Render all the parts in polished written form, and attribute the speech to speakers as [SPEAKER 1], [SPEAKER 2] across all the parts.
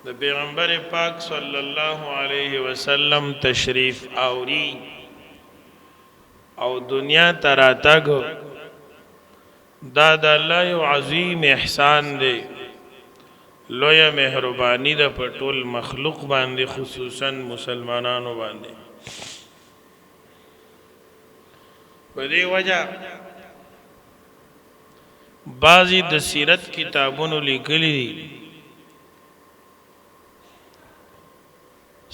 [SPEAKER 1] د پیغمبر پاک صلی الله علیه وسلم تشریف آوری او دنیا تراتګ دا د الله یو عظیم احسان دی، لوی مهربانی د پټول مخلوق باندې خصوصا مسلمانانو باندې. په دې وجہ بعضی د سیرت کتابونو لیکلي دي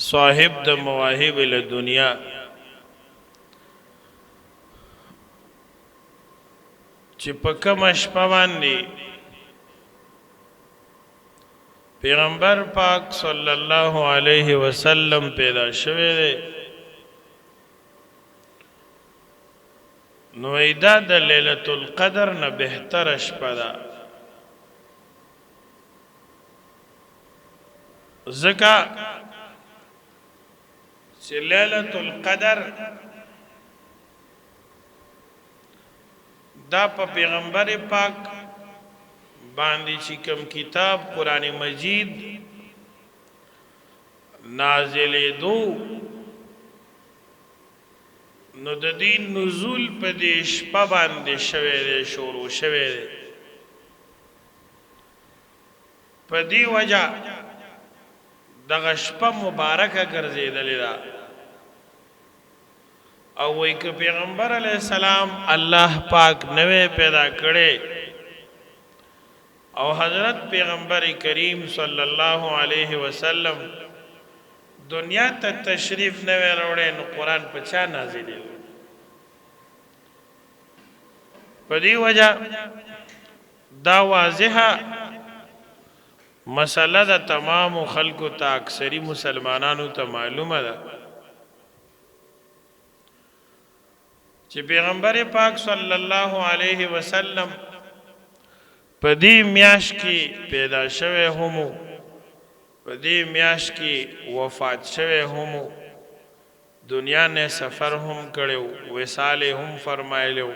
[SPEAKER 1] صاحب د مواهب له دنیا چې په کومه شپه باندې پیغمبر پاک صلی الله علیه وسلم پیدا شوه دی، نو ایدا د لیلۃ القدر نه بهتر شپه ده. ځکه چې لیلۃ القدر دا په پیغمبر پاک باندې چې کوم کتاب قرآن مجید نازلې دو، نو د دین نزول په دې شپه باندې شوه دی، شروع شوه دی. په دې وجہ دغه شپه مبارکه ګرځېدلې ده. او وای که پیغمبر علیہ السلام الله پاک نوې پیدا کړي او حضرت پیغمبر کریم صلی الله علیه وسلم دنیا ته تشریف نوې راوړي، نو قرآن په چا نازلې؟ په دې وجہ دا واضحه مسله د تمام خلکو ته، اکثری مسلمانانو ته معلومه ده چې پیغمبر پاک صلی الله علیه وسلم په دې میاش کې پیدا شوه هم، په دې میاش کې وفات شوه هم، دنیا نه سفر هم کړو، وصال هم فرمایلو.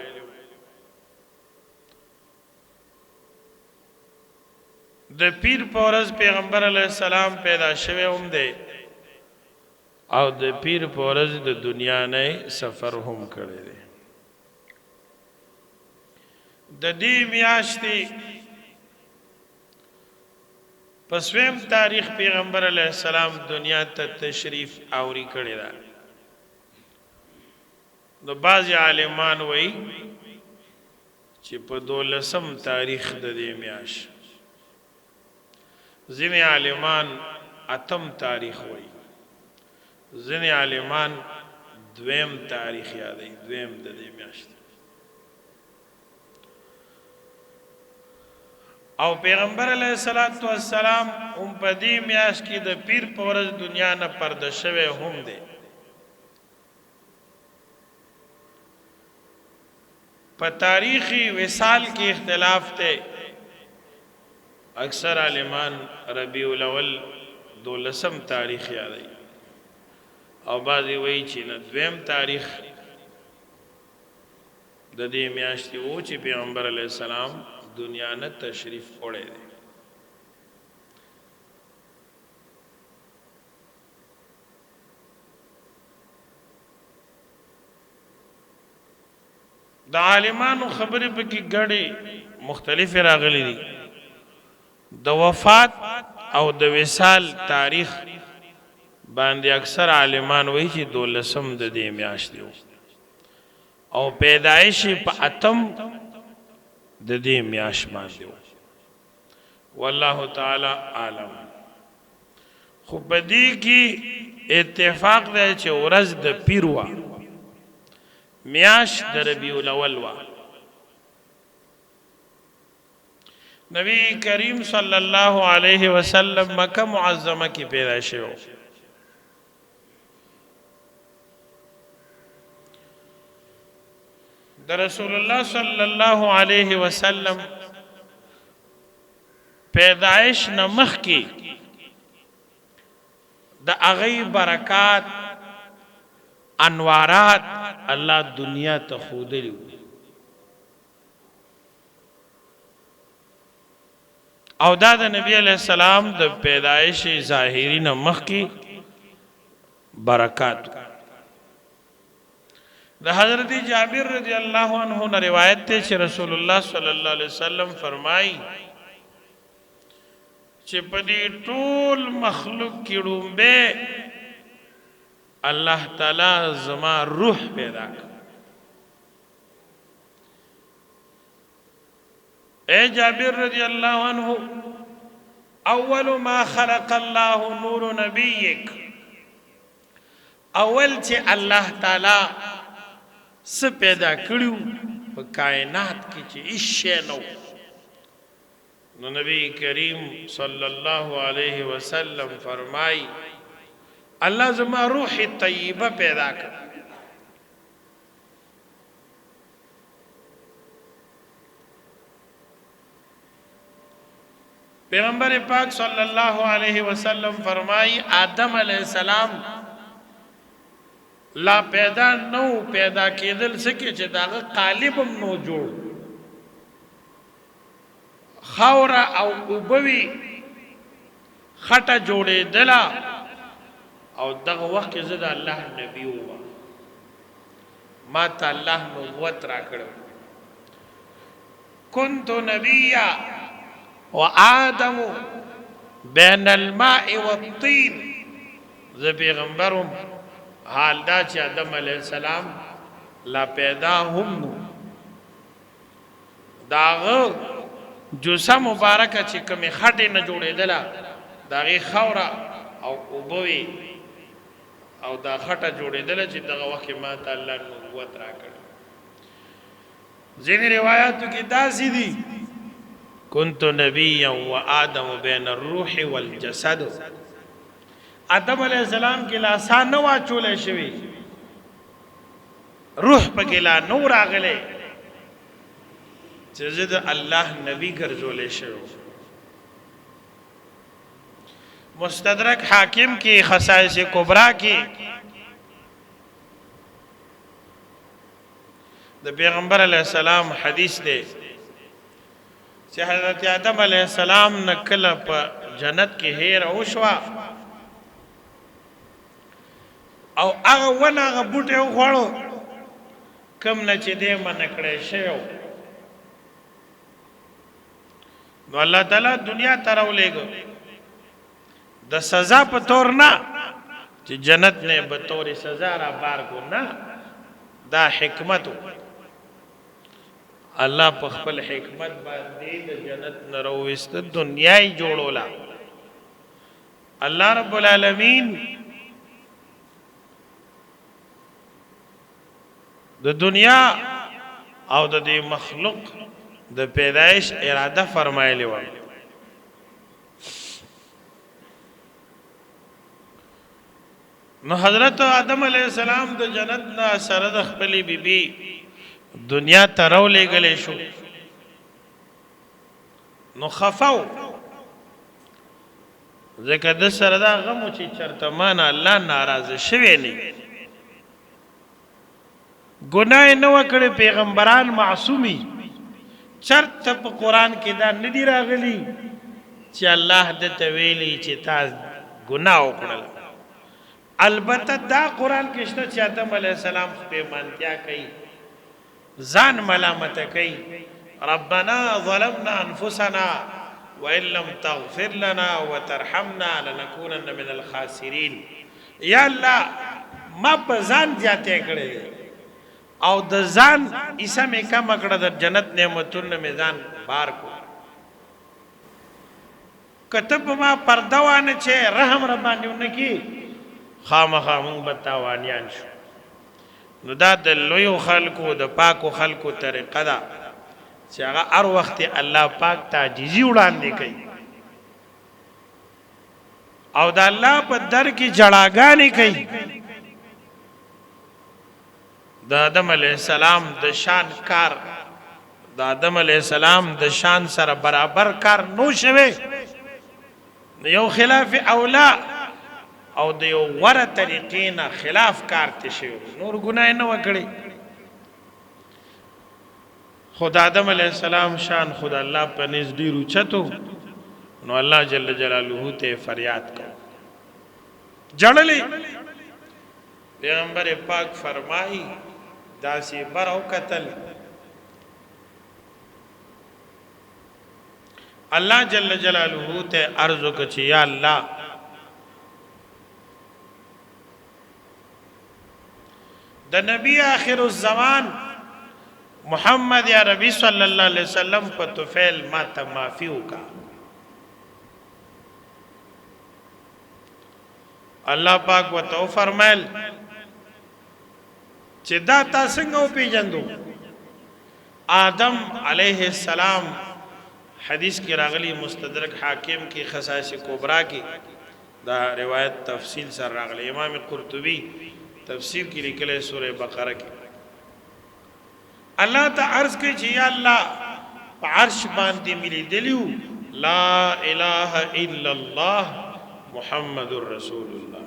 [SPEAKER 1] د پیر پورز پیغمبر علیہ السلام پیدا شوه هم دی، او د پیر پورز د دنیا نه سفر هم کړی دی. د دې میاشتې پسویم تاریخ پیغمبر علیہ السلام دنیا ته تشریف آوری کړی دا. نو بعض عالمان وایي چې په 12 تاریخ د دې میاش، ځینې عالمان 8 تاریخ وایي، ځینې عالمان 2 تاریخ یادوي، 2 د دې میاشتې. او پیغمبر علیہ السلام هم په دې میاش کې د پیر په ورځ دنیا نه پرده شوی هم دی. په تاریخی وصال کې اختلاف ته، اکثر عالمان ربیع الاول 12 تاریخ یادوي، او بعضی وایي چې نه 2 تاریخ د دې میاشتې و چې پیغمبر علیہ السلام دنیا نه تشریف وړی دی. د عالمانو خبرې پکې ګډې مختلف راغلي دي. د وفات او د وصال تاریخ باندې اکثر عالمان وایي چې 12 د دې میاشتې او پیدایش په 8 د دې میاش باندې، والله تعالی عالم. خو په دې کې اتفاق دی چې ورځ د پیر وا، میاش د ربیع الاول وا. نبی کریم صلی الله علیه وسلم مکه معظمه کې پیدا شو. د رسول الله صلی الله علیه وسلم پیدائش نمخ کی د اغی برکات انوارات الله دنیا ته خودلی. او دا د نبی علیہ السلام د پیدایش ظاهری نه مخکې برکات د حضرت جابر رضی الله عنه نے روایت ته چې رسول الله صلی الله علیه وسلم فرمایي چې په دې ټول مخلوق کې ډومبه الله تعالی زما روح پیدا کړ. اے جابر رضی اللہ عنہ اول ما خلق الله نور نبیک اول چې الله تعالی س پیدا کړیو په کائنات کې چې هیڅ شی نو نو نبی کریم صلی الله علیه وسلم فرمای الله زما روح طیبه پیدا کړ. پیغمبر پاک صلی اللہ علیہ وسلم فرمائی آدم علیہ السلام لا پیدا نو پیدا کېدل سکے چې داغه قالبم نو جوړ خاورا او اوبوي خټه جوړې دلا او دغه وخت کې زدا الله نبی و ما ته الله نبوت را کړو كنت نبیا وآدم بین الماء والطین ز پیغمبرم حال دا چې آدم علیہ السلام لا پیدا هم داغه جوسه مبارکه چې کومې خټې نه جوړېدله داغه خاوره او اوبوي او دا خټه جوړېدله چې دغه وخت ما ته الله نبوت راکړ. ځینې روایتو کې داسې دي كنت نبيا وآدم بين الروح والجسد آدم علیہ السلام کې لاسان نو واچولې شوی روح پکې لا نور راغله چې زید الله نبی ګرځولې شو. مستدرک حاکم کې خصائص کبرا کې د پیغمبر علیہ السلام حدیث ده چې حضرت آدم علیہ السلام نکله په جنت کې هیر او شوا او هغه ونه هغه بوټه خوړو کم نه چې دې من کړې شو نو الله تعالی دنیا ته راولېګو د سزا په تور نه چې جنت نه به تور سزا را بار کو نه دا حکمت الله په خپل حکمت باندې د جنت نه راوست دنیاي جوړولا. الله رب العالمین د دنیا او د دې مخلوق د پیدایش اراده فرمایلی و. نو حضرت آدم علیہ السلام د جنت نه سره د خپل بیبي دنیا ته راولېږلی شو نو خفاو ځکه د سره دا غم چې چرته مانه الله ناراضه شوی نه ګناه نه وکړي پیغمبران معصومي چرته په قران کې دا ندی راغلی چې الله د تویلی چې تاسو ګناه وکړل. البته دا قران کې شته چې آدم علیہ السلام په مانتیا کوي ځان ملامت کوي ربنا ظلمنا انفسنا وان لم تغفر لنا وترحمنا لنكونن من الخاسرين. یا الله ما په ځان جاته کړې او د ځان ایسه مې کم کړه د جنت نعمتونو مې ځان بار کو کتب ما پردوانه چې رحم ربانیونه کی خامخا مونږ بتاوانیان شو. نو دا د لویو خلکو د پاکو خلکو طریقه ده چې هغه هر وخت الله پاک تعجیزي وړاندې کوي او د الله په در کې جړاګانې کوي. د آدم علیہ السلام د شان کار د آدم علیہ السلام د شان سره برابر کار نو شوه یو خلاف اولا او د یو غوره طریقې نه خلاف کار ته شوی نور ګناه نه وکړي. خدا آدم علیہ السلام شان خدا الله په نس ډیر اوچتو نو الله جل جلاله ته فریاد کو جړلې پیغمبر پاک فرمایي داسې برو قتل الله جل جلاله ته عرض وکړي یا الله د نبی آخر الزمان محمد یا ربی صلی الله علیه وسلم په توفیل ما ته معافی وکا الله پاک وتو فرمایل چې دا تاسو څنګه پیژندو آدم علیه السلام حدیث کی راغلی مستدرک حاکم کی خصائص کبرا کی دا روایت تفصیل سر راغلی امام قرطبی تفسیر کی لیکل سورہ بقرہ کی اللہ تا عرض کی چې یا الله عرش باندې ملي دلیو لا اله الا الله محمد رسول الله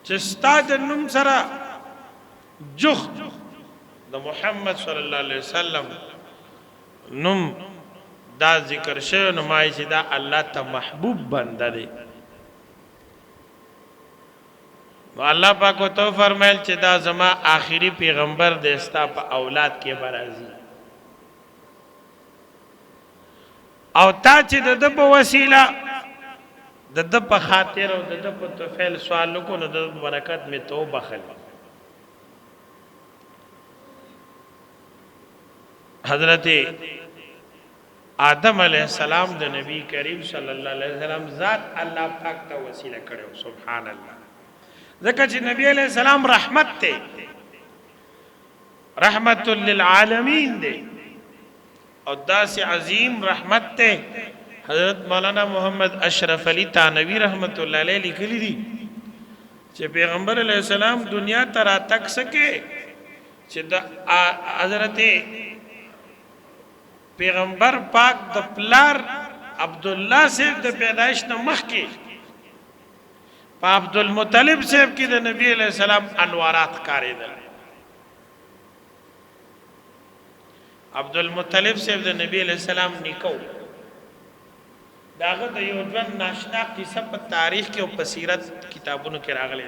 [SPEAKER 1] چې ستاد نوم سره جخت د محمد صلی الله علیه وسلم نوم دا ذکر شوی نو مای چې دا الله ته محبوب بنده دی نو الله پاک تو فرمایل چې دا زما آخري پیغمبر دی ستا په اولاد کې برازي او تا چې د په وسیله د په خاطر او د په توفیل سوال کو نو د برکت می توبه خل حضرت آدم علیہ السلام د نبی کریم صلی الله علیه وسلم ذات الله پاک ته وسیله کړو سبحان الله ځکه چې نبی علیہ السلام رحمت ته رحمت للعالمین دی او داس عظیم رحمت ته حضرت مولانا محمد اشرف علی تانوی رحمت الله علیه لیکلی دي چې پیغمبر علیہ السلام دنیا ته را تک سکے چې د حضرت پیغمبر پاک د پلار عبدالله صاحب د پیدائش نه مخکې په عبدالمطلب صاحب کې د نبی علیہ السلام انوارات کاریدل عبدالمطلب صاحب د نبی علیہ السلام نیکو داغه د یو ځوان ناشنا قصه په تاریخ کې او په سیرت کتابونو کې راغلی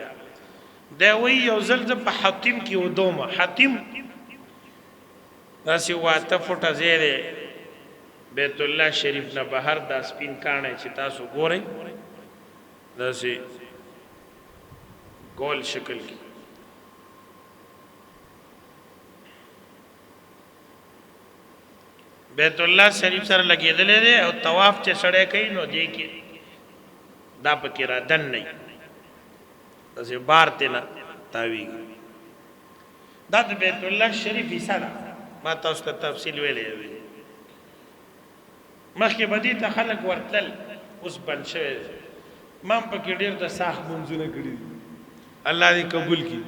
[SPEAKER 1] دا وی یو ځل په حاتم کې ودومه حاتم داسې واته فوټه زیره بیت الله شریف نه بهر د سپین کانه چې تاسو ګورئ داسې ګول شکل کې بیت الله شریف سره لګېدلې دی او طواف چې سړی کوي نو دی کې دا پکې را دن نه داسې بار ته نه تاویږي دا د بیت الله شریف حصہ ده ما تاسو ته تفصیل ویلې وي مخکې بدی ته خلک ورتل اوس بند شوی ما پکې ډېر د ساخ منځونه کړي الله دې قبول کړي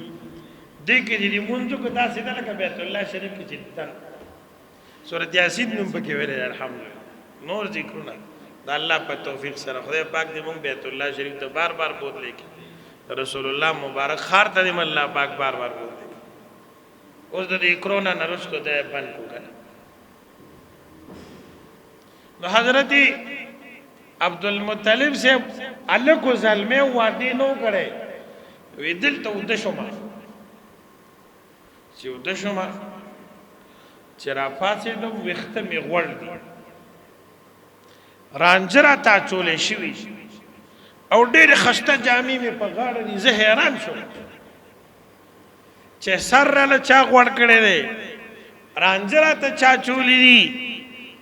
[SPEAKER 1] دې کې دې منځو کو داسې ده لکه بیت الله شریف کې چې سورۃ یاسین نوم پکې ویلې الحمدلله نور ذکرونه د الله په توفیق سره خدای پاک دې موږ بیت الله شریف ته بار بار بوتلې کې رسول الله مبارک خار ته دې الله پاک بار بار بوتلې اوس د کرونا نرسته ده بند کو کنه نو حضرت عبدالمطلب سے الله کو ظلمه وادي نو کړي وی دل ته ود شوما چې ود شوما چې را پاتې نو وخت می غوړ دي رانجرا تا چولې شوی او ډېر خسته جامې می په غاړه دي زه حیران شوم چې سر له چا غوړ کړي دي رانجرا ته چا چولې دي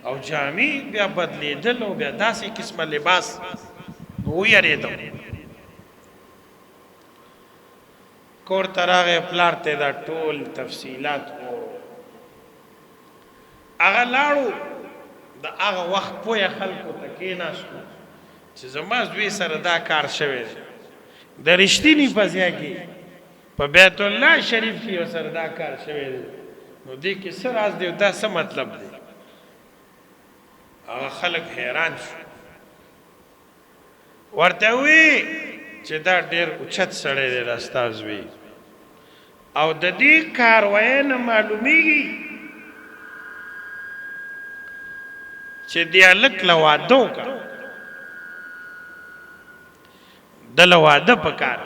[SPEAKER 1] او جامې بیا بدلېدل او بیا داسې قسمه لباس ویریدو کور تراغه پلار ته دا ټول تفصیلات او هغه لاړو د هغه وخت پوهه خلکو ته کېناستو چې زما زوی سره دا کار شوی د رښتینی پځیا کې په بیت الله شریف کې سره دا کار شوی نو دې کې سر راز دی دا څه مطلب دی هغه خلک حیران شو ورته وی چې دا ډېر اوچت سړی دی راستاز وی او د دې کار وینه معلومیږي چې دی الک لواده وکړه د لواده پکار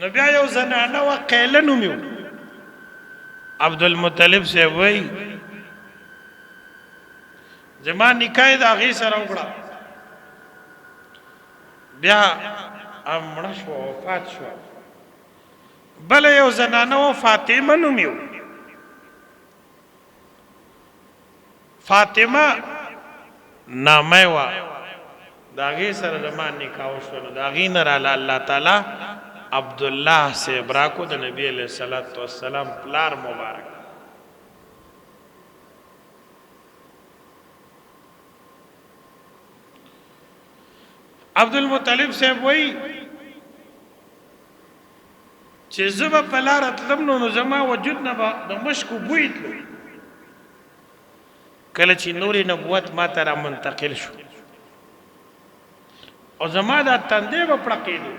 [SPEAKER 1] نو بیا یو زنانه و قیله نومیو عبدالمطلب صاحب وی زما نکاح د هغې سره وکړه بیا مړه شوه وفات شوه بله یو زنانه و فاطمه نومیو فاطمه نامه وه د هغې سره زما نکاح وشوه نو د هغې نه راله الله تعالی عبدالله صاحب راکو د نبی علیه الصلاة والسلام پلار مبارک عبدالمطلب صاحب وی چې زه به په لاره تلم نو زما وجود نه به د مشکو بوی تلو کله چې نور نبوت ما ته را منتقل شو او زما دا تندې به پړقېدو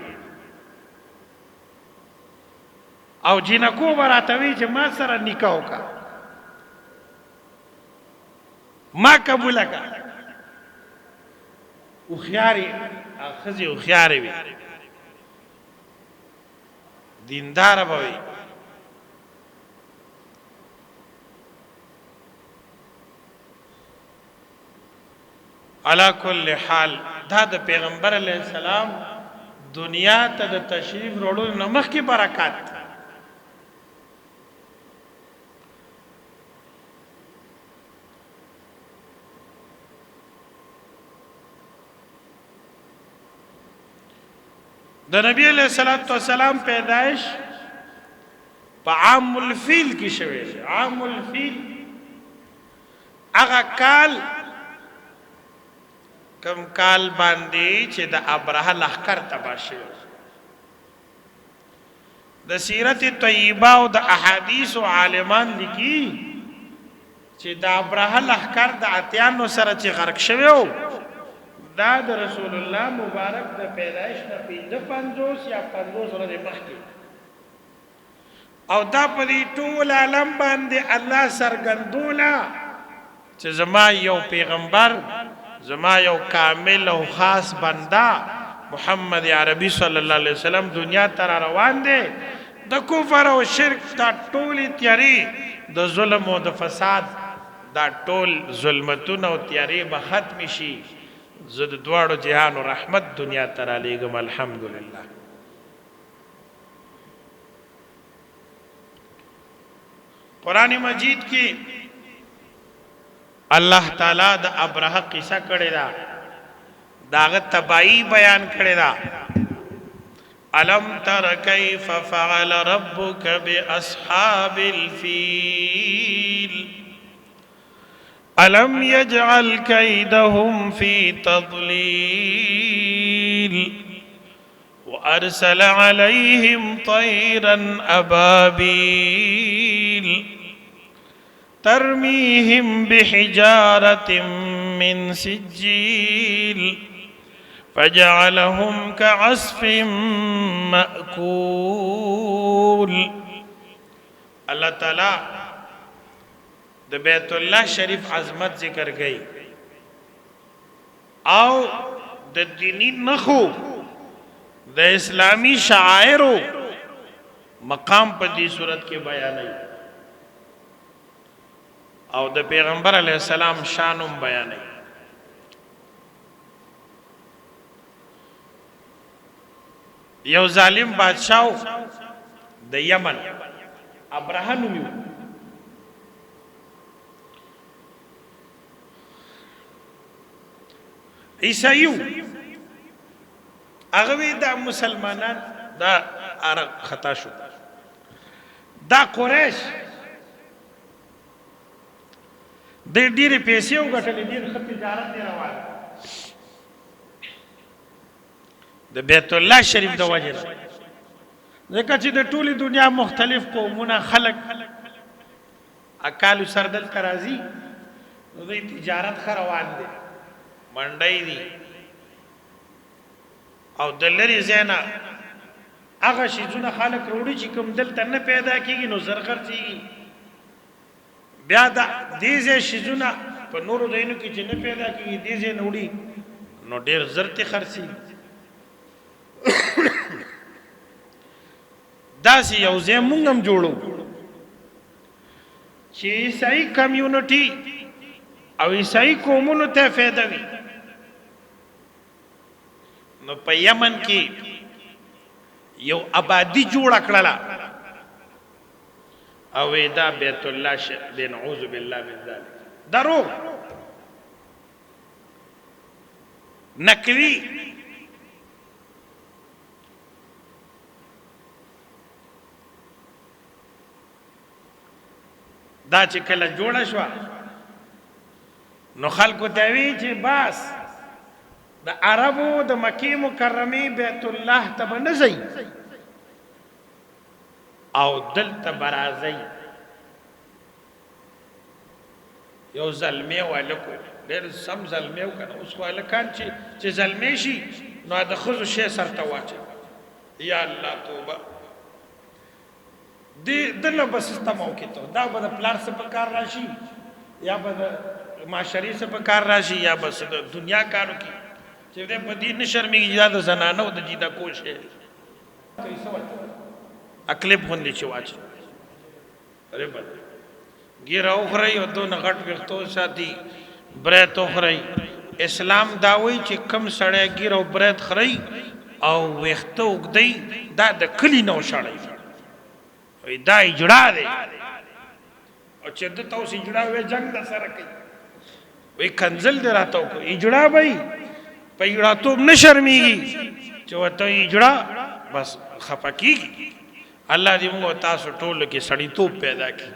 [SPEAKER 1] او جینکو به راته وی چې ما سره نکاح وکړه ما قبوله کړه هوښیارې ښځې هوښیارې وي دینداره به وي علا کل حال دا د پیغمبر علیه السلام دنیا ته د تشریف وروړو نه مخکې برکات د نبی علیہ الصلوۃ والسلام پیدائش په عام الفیل کې شوی عام الفیل هغه کال کم کال باندې چې د ابرهه لښکر تباه شوی د سیرت طیبه او د احادیث عالمان لیکي چې د ابرهه لښکر د اتیانو سره چې غرق شوی دا د رسول الله مبارک د پیدائش نه 50 یا 50 ورځې مخکې او دا په دې ټول عالم باندې الله سرګندوله چې زما یو پیغمبر زما یو کامل او خاص بنده محمد عربي صلی الله علیه وسلم دنیا ته روان دی د کفر او شرک دا ټولې تیارې د ظلم او د فساد دا ټول ظلمتونه او تیارې به ختم شي زه د دواړو جهانو رحمت دنیا ته رالیږم الحمدلله قرآن مجید کې الله تعالی د ابرهه قصه کړې ده داغه تباہی بیان کړې ده الم تر کیف فعل ربک باصحاب الفیل الم يجعل كيدهم في تضليل وارسل عليهم طيرا ابابيل ترميهم بحجاره من سجيل فجعلهم كعصف مأكول الله تعالی د بیت الله شریف عظمت ذکر گئی او د دینی نخو د اسلامی شعائرو مقام په دې صورت کې بیانای او د پیغمبر علیه السلام شانم بیانای یو ظالم بادشاہ د یمن ابرهه نومیو عیسایو هغه دا مسلمانان دا خطا شو دا قریش د ډېرې پیسې وګټلې ډېر ښه تجارت دی روان د بیت الله شریف د وجه ځکه چې د ټولې دنیا مختلف قومونه خلق اکالو سردل کرازي نو د تجارت ښه روان دی منډای دي او د لري زینا هغه شیزونه خلک وروړي چې کوم دلته نه پیدا کیږي نو زر خرڅيږي بیا د دې شیزونه په نورو ځایونو کې چې نه پیدا کېږي دې ځای نه وړي نو ډېر زر ترې خرڅي. داسې یو ځای مونږ هم جوړو چې عیسائی کمیونټي او عیسائی قومونو ته فایده وي. نو په یمن کې یو آبادی جوړه کړله او دا بیت الله دی. نعوذ بالله من ذلک. دروغ نقلی دا چې کله جوړه شوه نو خلکو ته وی چې بس د عربو د مکې مکرمې بیت الله ته به نه ځئ او دلته به راځئ. یو زلمی و هلکو ډېر سم زلمی و که نه. اوس خو هلکان چې زلمی شي نو د ښځو شی سرته واچوي. یا الله توبه دله به سسته موقع ته دا به د پلار څه په کار راشي یا به د معاشرې څه په کار راشي یا به څه د دنیا کارو کې چې دی په دې نه شرمېږي دا د زنانو د جیده کوش دی. اکلیپ غوندې چې واچوي ربل ګیره وخورئ او دونه غټ ویښتو ساتي برید وخورئ. اسلام دا وایي چې کم سړی ګیره او برید خورئ او ویښته اوږدئ دا د کلي نه وشړئ. دا اجړا دی او چې ده ته اوس اجړا وی جنګ در سره کوي وی کنزل دی راته وکړو. اجړا به یي په اجړاتوب نه شرمېږي چې ورته اجړا بس خفه کېږي. الله دې موږ تاسو ټولو کې سړیتوب پیدا کړي.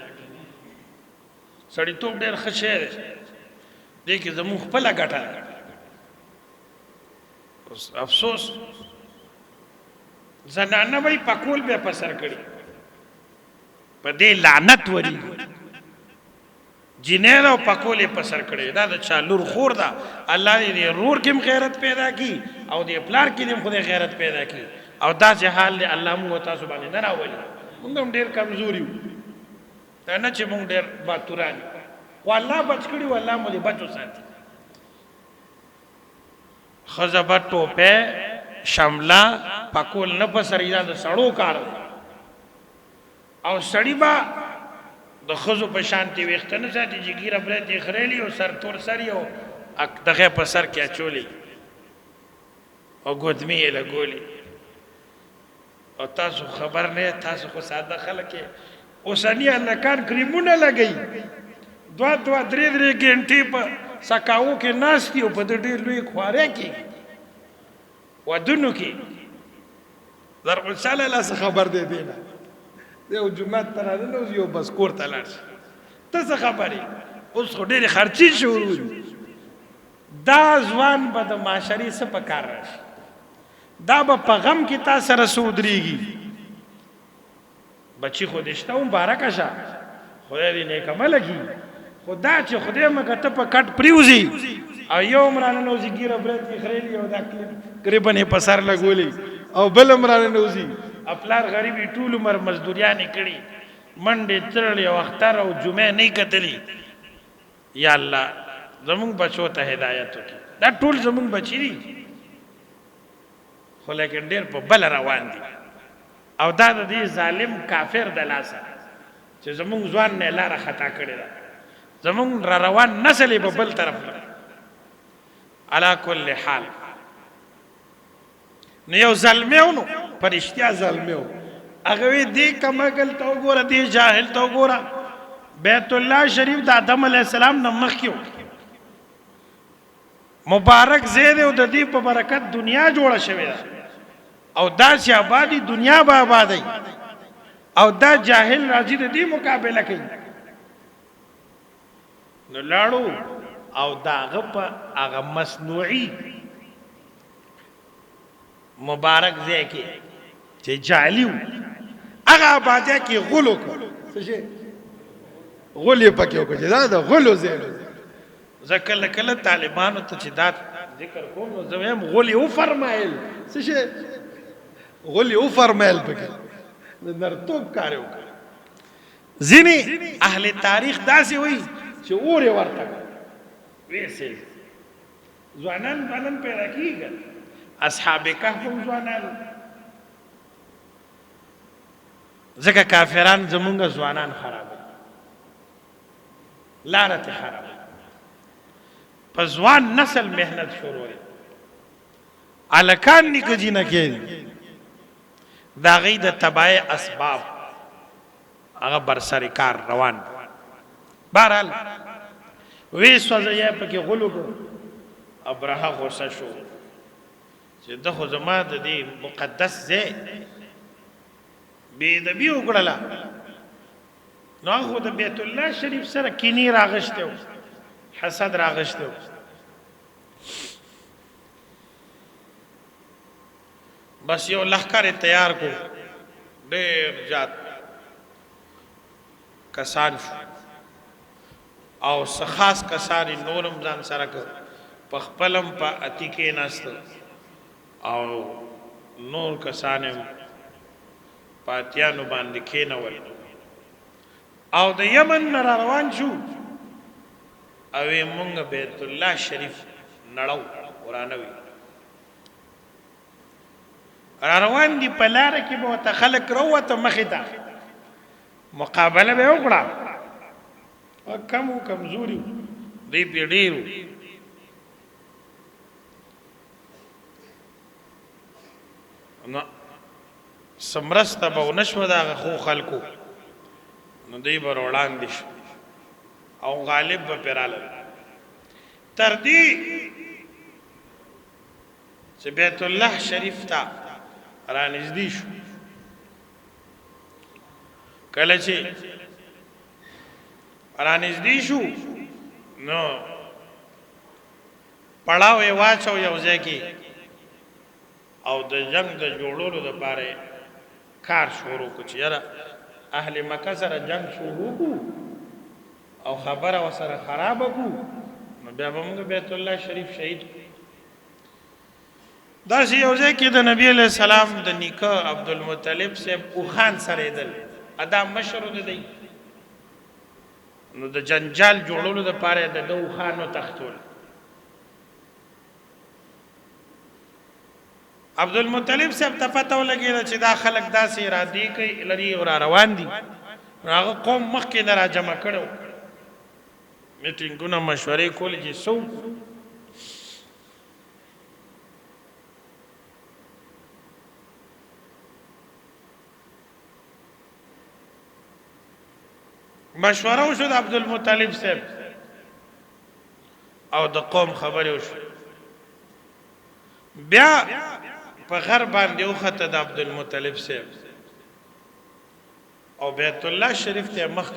[SPEAKER 1] سړیتوب ډېر ښه شی دی. دې کې زموږ خپله ګټه ده. افسوس زنانه به یې پکول بیا په سر کړي په دې لعنت وري جنیر او پکولې په سر کړي. دا د چا لور خور ده. الله دې رور کې هم غیرت پیدا کړي او دې پلار کې هم خدای غیرت پیدا کړي. او داسې حال دی الله موږ تاسو باندې نه راولي. موږ هم ډېر کمزوري یو دا نه چې موږ ډېر باتوران یو خو الله بچ کړي و الله مو دې بچ وساتي. ښځه به ټوپی شمله پکول نه په سر دا د سړو کار دی او سړی به د ښځو په شانتې ویښته نه ساتي چې ګیره برید یې خریلي او سر تور سر یې او دغه په سر کې اچولی او ګودمې یې لګولي. او تاسو خبر نه تاسو خو ساده خلک یې. اوسني هلکان کریمونه لګوي 2-3 ګنټې په سکاو کې ناست دي او په د ډېر لوی خوارې کې ودونو کې ضرب لا څه خبر دی دی نه یو جمعات ته راننوځي او بس کور ته لاړ شي. ته څه خبرې اوس خو ډېرې خرچې شروع دي. دا ځوان به د معاشرې څه په کار راشي. دا به په غم کې تا سره څه ودرېږي. بچي خو دې شته مبارکه شه خدای دې نیکمله کړي. خو دا چې خدای مګه ته په کټ پریوځي او یو هم راننوځي ګیره برید کې خریلي او دا قریبن یې په سر لګولي او بل هم راننوځي. پلار غریبي ټول عمر مزدوریانې کړي منډې تړلې او اختر او جمعې نه کتلي. یا الله زمونږ بچو ته هدایت وکړي. دا ټول زمونږ بچي دي خو لیکن ډېر په بله روان دي او دا د دې ظالم کافر د لاسه چې زمونږ ځوان نه لاره خطا کړې ده. زمونږ را روان نسل یې په بل طرف ده. علا کل حال نو یو زلمی و نو په رښتیا زلمی و. هغه وی دې کمګل ته وګوره دې جاهل ته وګوره بیت الله شریف د آدم علیه السلام نه مخکې و. مبارک ځای دی او د دې په برکت دنیا جوړه شوې ده او داسې آبادي دنیا به آبادی او دا جاهل راځي د دې مقابله کوي. نو لاړو او دا هغه په هغه مصنوعي مبارک ځای کې چې جعلي و هغه آبادی کې غول وکړو. څه شی غول یې پکې وکړو چې دا د غلو ځای دی. زه کله کله طالبانو ته چې دا ذکر کوم نو زه وایم غول یې وفرمایل. څه شی غول یې وفرمایل پکې د نرتوب کار یې وکړ. ځینې اهل تاریخ داسې وایي چې اور یې ورته ویسې ځوانان باندې پیدا کیږي اصحاب کهف ځوانان ځکه کافران زمونږ ځوانان خراب لعنت خراب په ځوان نسل مهنت شروع دی الکان نکجی نه کېږي دا غي د تبای اسباب هغه برسری کار روان بهرحال وی سوځي په کې غلو ابراه غوسه شو چې د خو زما د دې مقدس ځای بې ادبي وکړله نو خو د بیت الله شریف سره کینی راغشته حسد راغشته بس یو لخر تیار کو ډېر جات کسان شو او سخاص کسان نورم ځان سره په خپلم په اتی کې ناست او نور کسان پاتیانو باندې کېنول او د یمن نه روان شو او مونږ بیت الله شریف نړو ورانوي روان دي په لار کې به ته خلک روته مخې ته مقابله به وکړه کم کمزوري دی پیډیرو نو سمرسته به نشو دا خو خلکو نو دی به وړاندې شو او غالب به پیراله تر دې چې بیت الله شریف ته رانږدې شو کله چې رانږدې شو نو پړاو یې واچو یو ځای کې او د جنگ د جوړولو لپاره کار شروع کړ چې یاره اهل مکه سره جنگ شروع کو او خبره وسره خراب کو نو بیا موږ بیت الله شریف شهید دا چې یو ځای کې د نبی علیہ السلام د نیکه عبدالمطلب صاحب او خان سره دل ادا مشر دی نو د جنجال جوړولو لپاره د دو خانو تختول عبدالمطلب صاحب ته پته ولګېده چې دا خلک داسې ارادې کوي لري او را روان دي هغه قوم مخکې نه را جمع کړو میټینګونه مشورې کولې چې څو مشوره وشو د عبدالمطلب صاحب او د قوم خبرې وشو بیا په غر باندې وخته د عبدالمطلب صاحب او بیت الله شریف ته مخ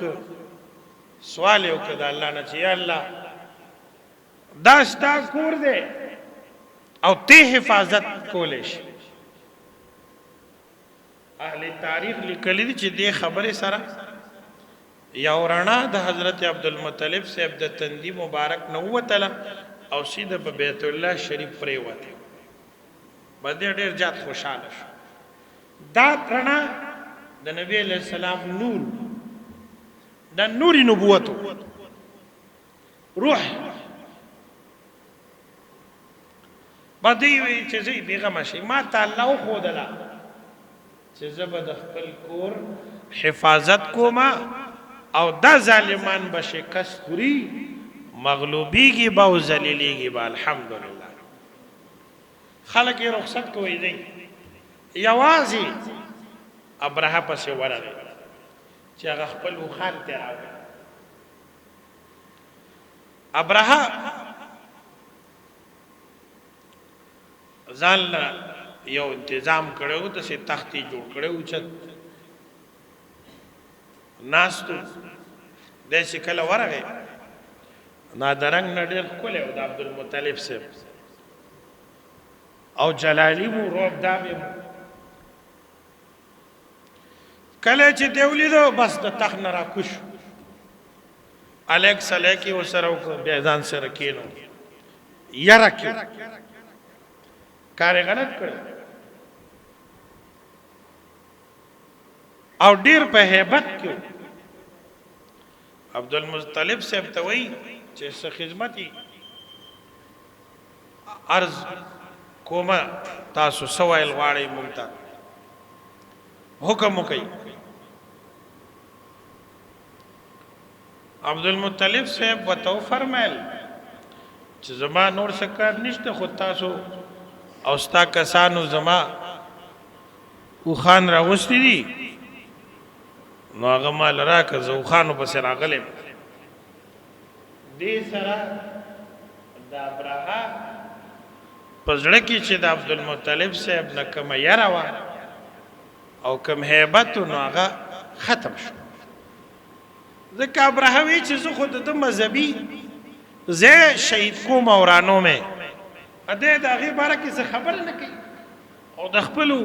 [SPEAKER 1] سوال وکړ د الله نه چې یا الله دا ستا کور دی او ته حفاظت کولې شي اهل تاریخ لیکلي دي چې دې خبره سره یا ورنا د حضرت عبدالمطلب صاحب د تندی مبارک نو وتله او سیده په بیت الله شریف پرې وته باندې ډېر جات خوشاله شو دا رڼا د نبی علیہ السلام نور د نوري نبوت روح باندې وی چې زی بیغه شي ما تعالی خو دلا چې زبد خپل کور حفاظت کوما او دا ظالمان به شکست خوري مغلوبیږي به او ذلیلیږي به الحمدلله خلک یې رخصت کوي دی یوازې ابرهه پسې ورغی چې هغه خپل خان ته راوړي ابرهه ځان یو تنظیم کړو د سي تختی جوړ کړو چې ناستو د شکل ورغه نادرنګ نډر کوله د عبدالمطلب صاحب او جلالی مو روب دامه کله چې دیولیدو بس د تخ نه را کوش الک سلیکی وسره بیا ځان سره کینو یره کې کار غلط کړ او ډیر په hebat کې عبدالمطلب صاحب ته وای چې څه خدمتي عرض کومه تاسو سوال غواړئ مونږ ته حکم وکړئ. عبدالمطلب صاحب ورته وفرمیل چې زما نور څه کار نشته، خو تاسو او ستا کسانو زما اوښان راوستي دي، نو هغه مال راکړه، زه اوښانو پسې راغلی. دې سره د ابرهه په زړه کې چې د عبدالمطلب صاحب نه کومه یره وه او کوم هیبت نو هغه ختم شو. ځکه ابرهه وی چې زه خو د ده مذهبي زه شهید کوم او رانومې دی د هغې باره کې څه خبره نه کوي او د خپلو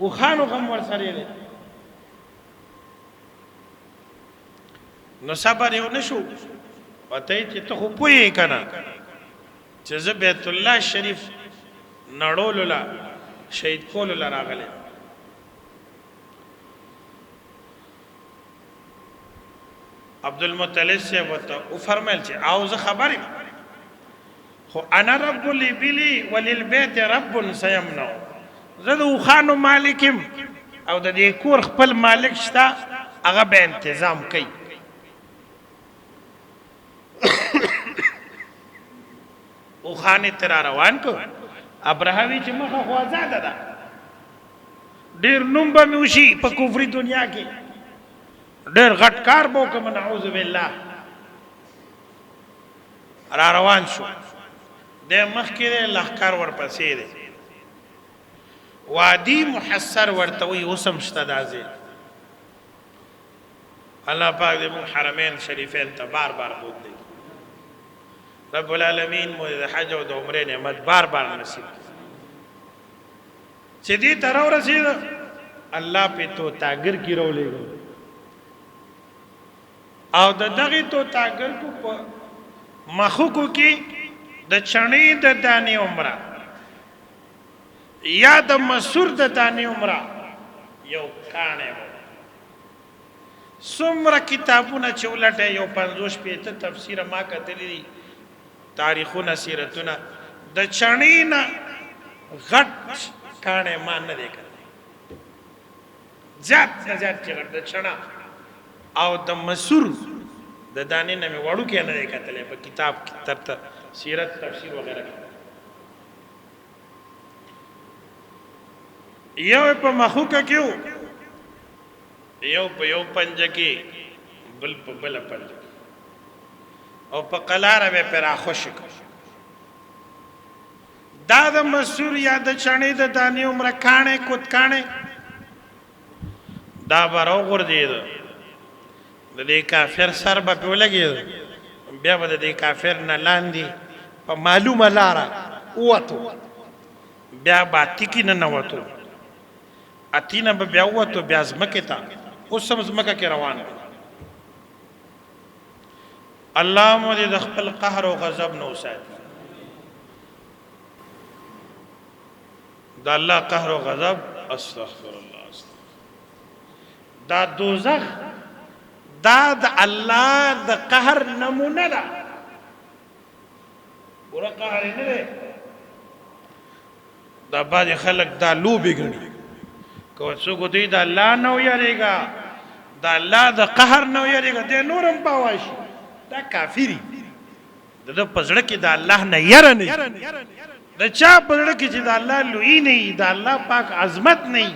[SPEAKER 1] اوښانو غم ورسره دی. نو صبر یې ونه شو، ورته یې چې ته خو پوهېږې که نه چې زه بیت الله شریف نړولو له شهید کولو له راغلی. عبدالمطلب صاحب ورته وفرمیل چې او زه خبر یم، خو انا رب الابل وللبیت رب سیمنع، زه د اوښانو مالک یم او د دې کور خپل مالک شته، هغه به انتظام کوي. اوښانې ته را روان کړ. ابرهه وی چې مخه خو ازاده ده، ډېر نوم به مې وشي په کفري دنیا کې، ډېر غټ کار به وکړم، نعوذ بالله. را روان شو، د مخکې دی لښکر ورپسې دی، وادي محصر ورته وایي، اوس هم شته دا ځای. الله پاک دې موږ حرمین شریفین ته بار بار بوتلی. رب العالمین مو د حج او د عمرې نعمت بار بار نصیب کړي. چې دې ته راورسېده الله پې توتاګر کې راولېږه او د دغې توتاګر کو په مخکو کې د چڼې د دانې عمره یا د مسور د دانې عمره یو کاڼی و. څومره کتابونه چې ولټه یو 50-50 تفسیره ما کتلی دي، تاریخونه سیرتونه، د چڼې نه غټ کاڼی ما نه دی کتلی، زیات نه زیات چې غټ د چڼه او د مسور د دانې نه مې وړوکی نه دی کتلی په کتاب کې تر سیرت تفسیر وغیره کې. یو په مخوکه کې و، یو په یو پنجه کې، بل په بله پنجه کې، او په قلاره به پې راخوشې کړ. دا د مسور یا د چڼې د دانې عمره کاڼی کود کاڼی دا به راوغورځېده، د دې کافر سر به پې ولګېده، بیا به د دې کافر نه لاندې په معلومه لاره ووتو، بیا به اتیکې ننوتو، اتی نه به بیا ووتو بیا ځمکې ته، اوس هم ځمکه کې روان دی. الله مو دې د خپل قهر او غضب نه وساتي. د الله قهر او غضب استغفر الله، دا دوزخ دا د الله د قهر نمونه ده. ګوره قهر یې نه دی، دا بعضې خلک دا لوبې ګڼي، که څوک دوی د الله نه ویرېږه، د الله د قهر نه ویرېږه، دی نور هم پاوه شي دا کافري. د ده په زړه کې د الله نه یره نه وي، د چا په زړه کې چې د الله لویي نه وي، د الله پاک عظمت نه وي،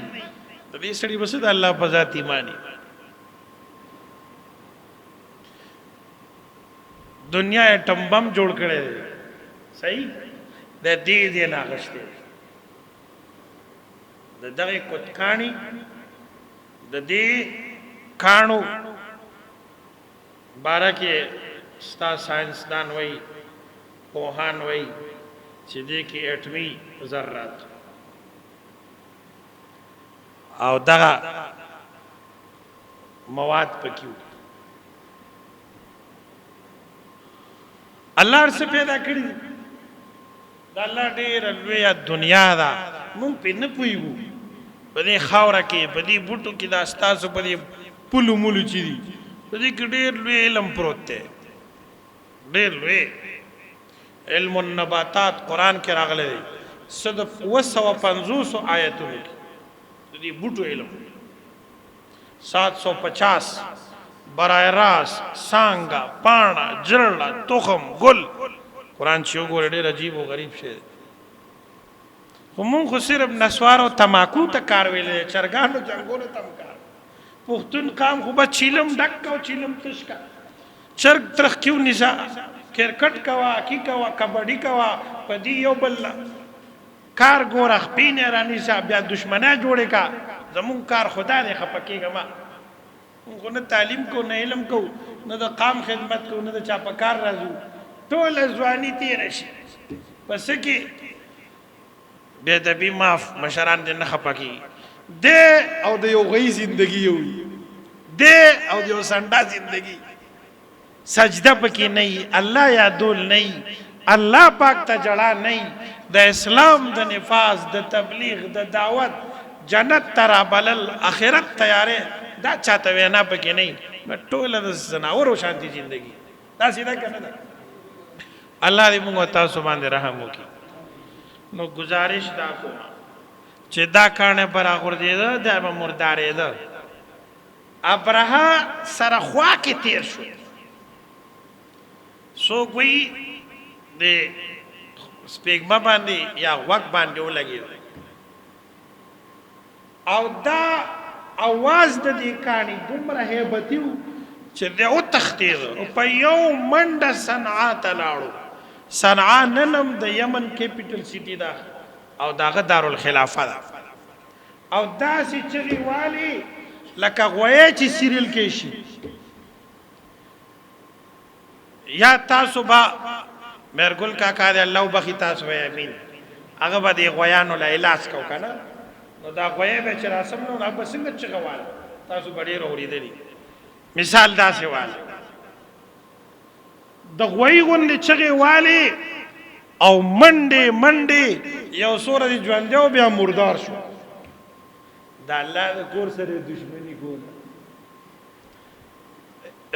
[SPEAKER 1] د دې سړي به څه د الله په ذات ایمان وي. دنیا یې ټمبم جوړ کړی دی، صحیح د دې نه اخیستی د دغې کتکاڼي د دې کاڼو باره کې ستا ساینسدان وایي، پوهان وایي چې دې کې اټمي ذرات او دغه مواد پکې وو. الله هر څه پیدا کړي دي، د الله ډېره لویه دنیا ده، موږ پرې نه پوهېږو. په دې خاوره کې، په دې بوټو کې، دا ستاسو په دې پلو ملو چې دي، په دې کې ډېر لوی علم پروت دی، ډېر لوی. علم النباتات قرآن کې راغلی دی صد 250 آیتونو کې د دې بوټو علم 750 برای راست سانگا پانا جرلا تخم گل قرآن چې وګورئ ډېر عجیب او غریب شی خو مونږ خو صرف نسوارو تماکو ته کار ویلی چرګانو جنګونو ته هم کار پښتون قام خو به چیلم ډک کا او چیلم تش کا چرګ ترخ کیو نیسا کرکټ کوا کی کوا کبډي کوا په دې یو بل کار ګوره خپینې را نیسا بیا دشمنه جوړې کا زمون کار خدا دې خپکیږه ما مونږ نه تعلیم کو نه علم کو نه د قام خدمت کو نه د چا په کار راځو ټول ځواني تیر شي پس کې بے ادبی معاف مشران دې نه خپکی دې او د یو غي زندگی یو دې او د یو سنډا زندگی سجده پکې نه الله یادول نه الله پاک ته جړه نه د اسلام د نفاذ د تبلیغ د دعوت جنت ترا بلل اخرت تیارې دا چاته وینا پکې نه ټول د زناورو شانتي زندگی دا سیده کنه دا الله دې موږ تاسو باندې رحم وکړي نو گزارش دا کوم چې دا کانه برا غردیده دا به مردارې ده ابرها سره خوا کې تیر شو سو کوئی د سپیګما باندې یا وق باندې ولګي او دا आवाज د دې کانی دومره hebatیو چې د او تختیز په یو منډه صنعا ته لاړو صنعا ننم د یمن کیپټل سیټی دا او داغه دارالخلافه ده او داسې چغې والی لکه غوی چې سیریل کې شي یا تاسو با مرګل کاکا دې الله وبخي تاسو وې امين هغه به دې غویانو لا علاج کو کنه نو دا غوی به چې راسم نو هغه څنګه چغوال تاسو ډېر اوریدلی مثال دا سی وال د غوی غوندې چغې والی او منډې یو سوره دې ژوندی او بیا مردار شو دا الله د کور سره دشمنی کوله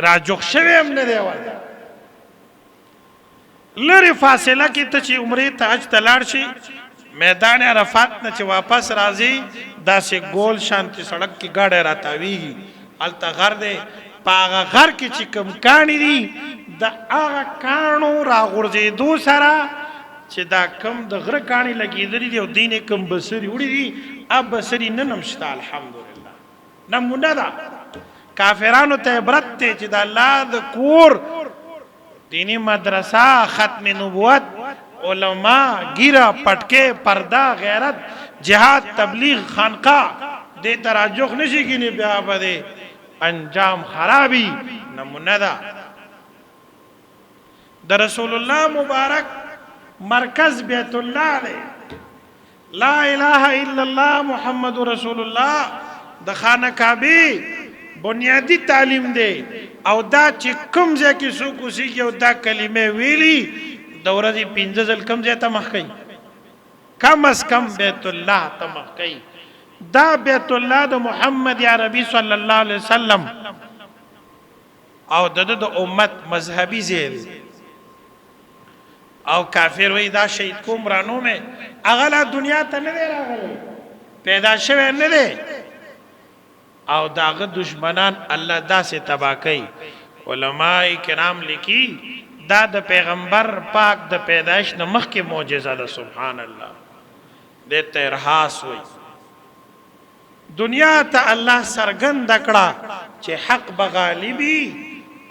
[SPEAKER 1] راجوخ شوی هم نه دی ورته لری فاصله کې ته چې عمرې ته حج ته لاړ شي میدان عرفات نه چې واپس راځي داسې ګول شانتي سړک کې ګاډی راتاویږي هلته غر دی په هغه غر کې چې کوم کاڼي دي د هغه کاڼو راغورځېدو سره چې دا کم د غره کاڼي لګېدلي دي او دین یې کم بسري وړي دي اب بسري نن هم شته الحمدلله نمونه ده کافرانو ته عبرت دی چې د الله د کور دینی مدرسه ختم نبوت علماء گیرا پټکے پردہ غیرت جہاد تبلیغ خانقاہ دے تراجخ نشی گینی بیا بدے انجام خرابی نمونہ دا دا رسول اللہ مبارک مرکز بیت اللہ دے لا الہ الا اللہ محمد رسول اللہ دا خانہ کعبی بنیادی تعلیم دے او دا چې کوم ځای کې څوک اوسېږي او دا کلمې ویلي د ورځې 15 ځل کوم ځای ته مخ کوي کم از کم بیت الله ته مخ کوي دا بیت الله د محمد عربي صلی الله علیه وسلم او د امت مذهبي ځای او کافر وی دا شهید کوم رانو مې اغلا دنیا ته نه دی راغلی پیدا شوی نه دی او داغه دشمنان الله داسې تبا کوي علماء کرام لیکي دا د پیغمبر پاک د پیدائش نه مخکې معجزه ده سبحان الله د ترحاس وي دنیا ته الله سرګند کړه چې حق بغالبي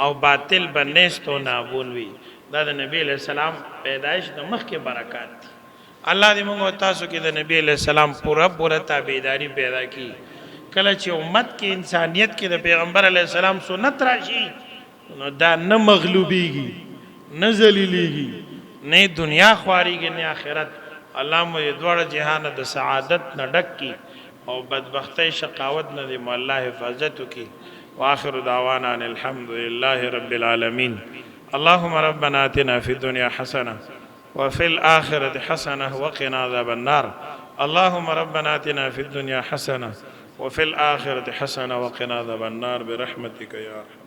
[SPEAKER 1] او باطل بنست او نابون وي دا د نبی له سلام پیدائش نه مخکې برکات دي الله دې موږ تاسو کې د نبی له سلام پوره تابعداري پیدا کړي کله چې امت کې انسانیت کې د پیغمبر علیه السلام سنت راشي نو دا نه مغلوبیږي نه ذلیلیږي نه دنیا خواریږي نه آخرت الله مو دواړه جهان د سعادت نه ډک کی او بدبختی شقاوت نه دی الله حفاظت کی واخر دعوانا ان الحمد لله رب العالمين اللهم ربنا آتنا في الدنيا حسنه وفي الآخرة حسنه وقنا عذاب النار اللهم ربنا آتنا في الدنيا حسنه وفي الآخرة حسنة وقنا عذاب النار برحمتك يا أرحم